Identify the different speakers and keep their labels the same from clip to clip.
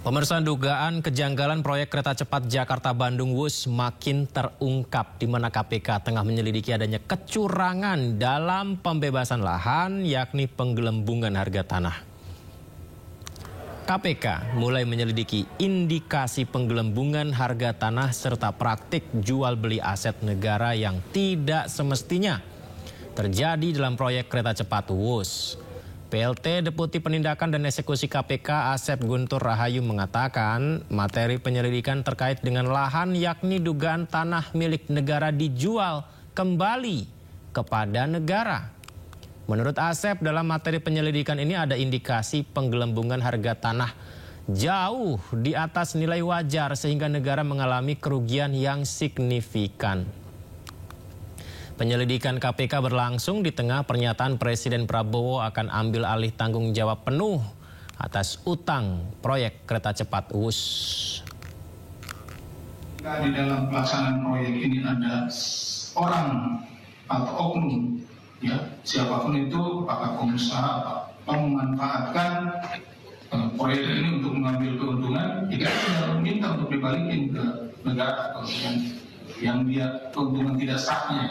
Speaker 1: Pemirsa, dugaan kejanggalan proyek kereta cepat Jakarta-Bandung Wush makin terungkap, di mana KPK tengah menyelidiki adanya kecurangan dalam pembebasan lahan, yakni penggelembungan harga tanah. KPK mulai menyelidiki indikasi penggelembungan harga tanah serta praktik jual beli aset negara yang tidak semestinya terjadi dalam proyek kereta cepat Wush. PLT Deputi Penindakan dan Eksekusi KPK Asep Guntur Rahayu mengatakan materi penyelidikan terkait dengan lahan yakni dugaan tanah milik negara dijual kembali kepada negara. Menurut Asep, dalam materi penyelidikan ini ada indikasi penggelembungan harga tanah jauh di atas nilai wajar sehingga negara mengalami kerugian yang signifikan. Penyelidikan KPK berlangsung di tengah pernyataan Presiden Prabowo akan ambil alih tanggung jawab penuh atas utang proyek kereta cepat Wush.
Speaker 2: Di dalam pelaksanaan proyek ini ada orang atau oknum, ya siapapun itu, apakah pengusaha, memanfaatkan proyek ini untuk mengambil keuntungan, jika dia minta untuk dibalikin ke negara atau yang dia keuntungan tidak sahnya.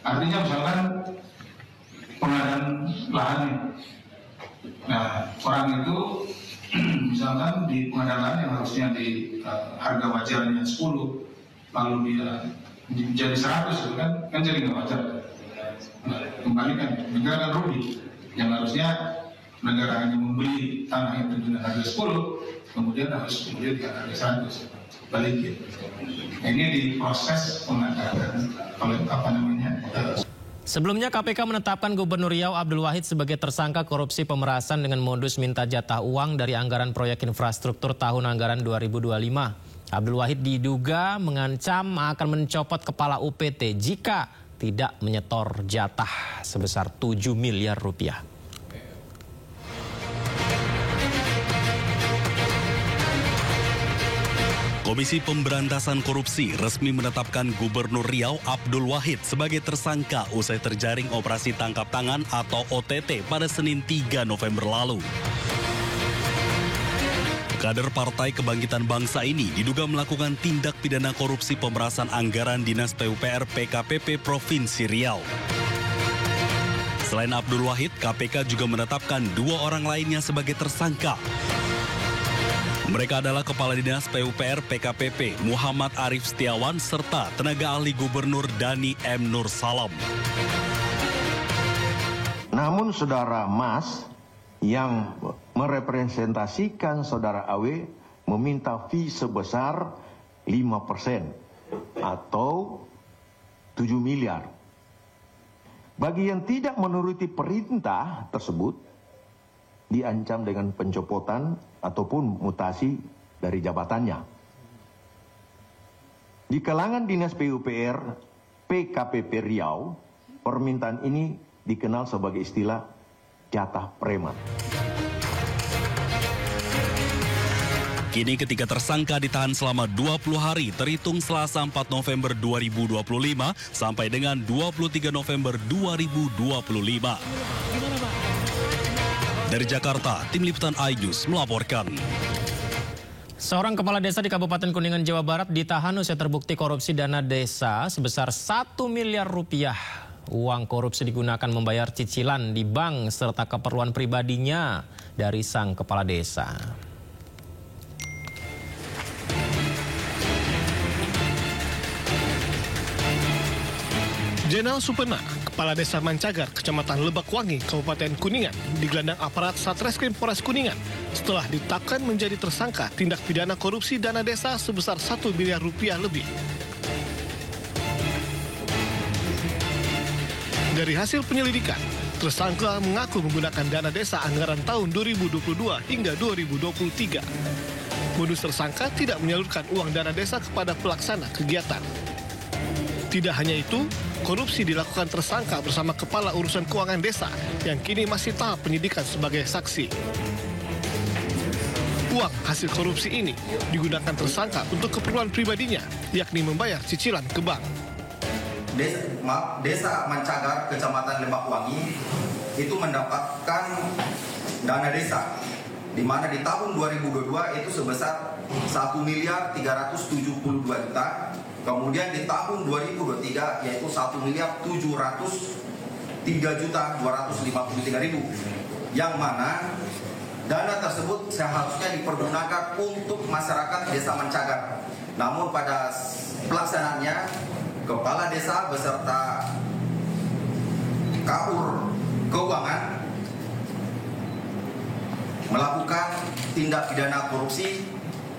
Speaker 2: Artinya misalkan pengadaan lahan, nah orang itu misalkan di pengadaan lahan yang harusnya di harga wajarnya 10, lalu dia jadi 100, kan jadi nggak wajar. Nah, kembalikan, negara kan rugi. Yang harusnya negara hanya membeli tanah itu dengan harga 10, kemudian di harga 100. Balikin. Ini diproses pengadaan oleh
Speaker 1: Sebelumnya KPK menetapkan Gubernur Riau Abdul Wahid sebagai tersangka korupsi pemerasan dengan modus minta jatah uang dari anggaran proyek infrastruktur tahun anggaran 2025. Abdul Wahid diduga mengancam akan mencopot kepala UPT jika tidak menyetor jatah sebesar 7 miliar rupiah.
Speaker 3: Komisi Pemberantasan Korupsi resmi menetapkan Gubernur Riau Abdul Wahid sebagai tersangka usai terjaring operasi tangkap tangan atau OTT pada Senin 3 November lalu. Kader Partai Kebangkitan Bangsa ini diduga melakukan tindak pidana korupsi pemerasan anggaran Dinas PUPR PKPP Provinsi Riau. Selain Abdul Wahid, KPK juga menetapkan 2 orang lainnya sebagai tersangka. Mereka adalah Kepala Dinas PUPR PKPP Muhammad Arif Setiawan serta tenaga ahli Gubernur Dani M. Nur Salam.
Speaker 4: Namun saudara Mas yang merepresentasikan saudara AW meminta fee sebesar 5% atau 7 miliar. Bagi yang tidak menuruti perintah tersebut, diancam dengan pencopotan ataupun mutasi dari jabatannya. Di kalangan Dinas PUPR PKPP Riau, permintaan ini dikenal sebagai istilah jatah preman.
Speaker 3: Kini ketiga tersangka ditahan selama 20 hari terhitung Selasa 4 November 2025 sampai dengan 23 November 2025. Dari Jakarta, Tim Liputan iNews melaporkan.
Speaker 1: Seorang kepala desa di Kabupaten Kuningan, Jawa Barat ditahan usai terbukti korupsi dana desa sebesar 1 miliar rupiah. Uang korupsi digunakan membayar cicilan di bank serta keperluan pribadinya dari sang kepala desa.
Speaker 5: Jenal Supena, Kepala Desa Mancagar, Kecamatan Lebakwangi, Kabupaten Kuningan, digelandang aparat Satreskrim Polres Kuningan setelah ditetapkan menjadi tersangka tindak pidana korupsi dana desa sebesar 1 miliar rupiah lebih. Dari hasil penyelidikan, tersangka mengaku menggunakan dana desa anggaran tahun 2022 hingga 2023. Modus tersangka tidak menyalurkan uang dana desa kepada pelaksana kegiatan. Tidak hanya itu, korupsi dilakukan tersangka bersama Kepala Urusan Keuangan Desa yang kini masih tahap penyidikan sebagai saksi. Uang hasil korupsi ini digunakan tersangka untuk keperluan pribadinya, yakni membayar cicilan ke bank.
Speaker 6: Desa Mancagar, Kecamatan Lebakwangi, itu mendapatkan dana desa di mana di tahun 2022 itu sebesar 1.372 juta. Kemudian di tahun 2023 yaitu 1.703.253.000, yang mana dana tersebut seharusnya dipergunakan untuk masyarakat Desa Mencagar. Namun pada pelaksanaannya, Kepala Desa beserta KUR Keuangan melakukan tindak pidana korupsi,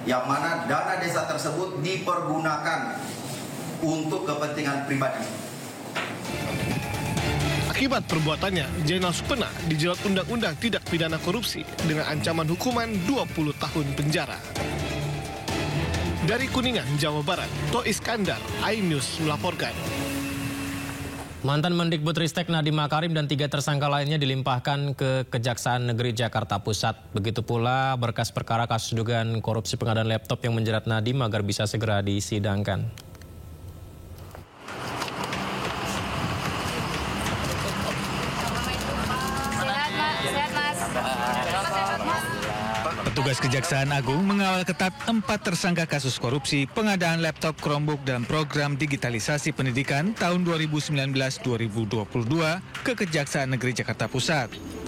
Speaker 6: yang mana dana desa tersebut dipergunakan untuk kepentingan pribadi.
Speaker 5: Akibat perbuatannya, Zainal Supena dijerat Undang-Undang Tindak Pidana Korupsi dengan ancaman hukuman 20 tahun penjara. Dari Kuningan, Jawa Barat, To Iskandar, iNews melaporkan.
Speaker 1: Mantan Mendikbudristek Nadiem Makarim dan 3 tersangka lainnya dilimpahkan ke Kejaksaan Negeri Jakarta Pusat. Begitu pula berkas perkara kasus dugaan korupsi pengadaan laptop yang menjerat Nadiem agar bisa segera disidangkan.
Speaker 7: Petugas Kejaksaan Agung mengawal ketat 4 tersangka kasus korupsi pengadaan laptop Chromebook dalam program digitalisasi pendidikan tahun 2019-2022 ke Kejaksaan Negeri Jakarta Pusat.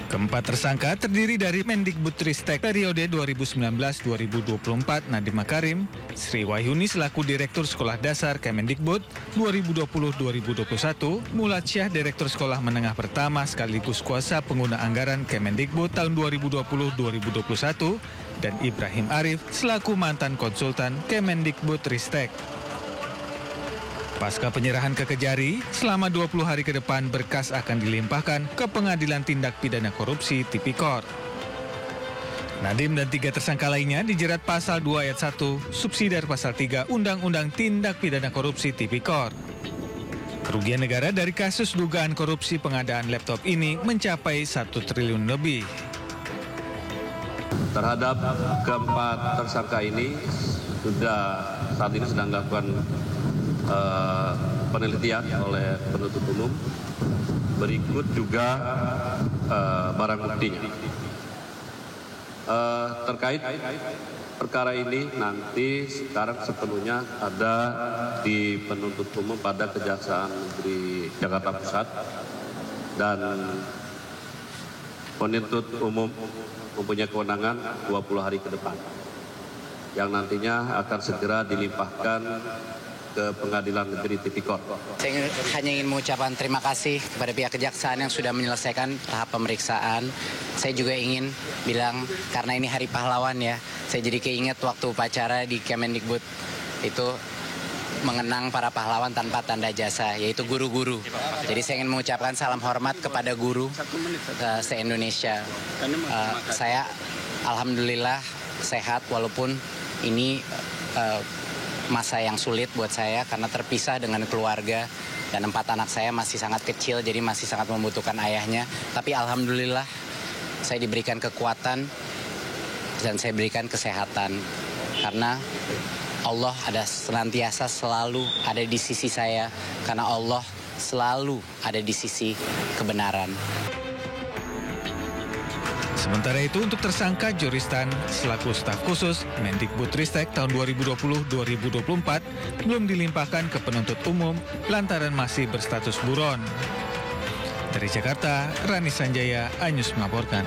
Speaker 7: Keempat tersangka terdiri dari Mendikbudristek periode 2019-2024 Nadiem Makarim, Sri Wahyuni selaku Direktur Sekolah Dasar Kemendikbud 2020-2021, Mulatsyah Direktur Sekolah Menengah Pertama sekaligus kuasa pengguna anggaran Kemendikbud tahun 2020-2021, dan Ibrahim Arif selaku mantan konsultan Kemendikbudristek. Pasca penyerahan ke Kejari, selama 20 hari ke depan berkas akan dilimpahkan ke Pengadilan Tindak Pidana Korupsi Tipikor. Nadiem dan 3 tersangka lainnya dijerat pasal 2 ayat 1, subsidiar pasal 3 Undang-Undang Tindak Pidana Korupsi Tipikor. Kerugian negara dari kasus dugaan korupsi pengadaan laptop ini mencapai 1 triliun lebih.
Speaker 8: Terhadap keempat tersangka ini saat ini sedang dilakukan penelitian oleh penuntut umum. Berikut juga barang buktinya. Terkait perkara ini nanti sekarang sepenuhnya ada di penuntut umum pada Kejaksaan Negeri Jakarta Pusat, dan penuntut umum mempunyai kewenangan 20 hari ke depan yang nantinya akan segera dilimpahkan ke Pengadilan Negeri Tipikor.
Speaker 9: Saya hanya ingin mengucapkan terima kasih kepada pihak kejaksaan yang sudah menyelesaikan tahap pemeriksaan. Saya juga ingin bilang, karena ini Hari Pahlawan ya, saya jadi keinget waktu upacara di Kemendikbud itu mengenang para pahlawan tanpa tanda jasa, yaitu guru-guru. Jadi saya ingin mengucapkan salam hormat kepada guru se-Indonesia. Saya alhamdulillah sehat, walaupun ini masa yang sulit buat saya karena terpisah dengan keluarga, dan 4 anak saya masih sangat kecil, jadi masih sangat membutuhkan ayahnya. Tapi alhamdulillah saya diberikan kekuatan dan saya berikan kesehatan, karena Allah ada senantiasa selalu ada di sisi saya, karena Allah selalu ada di sisi kebenaran.
Speaker 7: Sementara itu untuk tersangka Joristan selaku staf khusus Mendikbudristek tahun 2020-2024 belum dilimpahkan ke penuntut umum lantaran masih berstatus buron. Dari Jakarta, Rani Sanjaya, iNews melaporkan.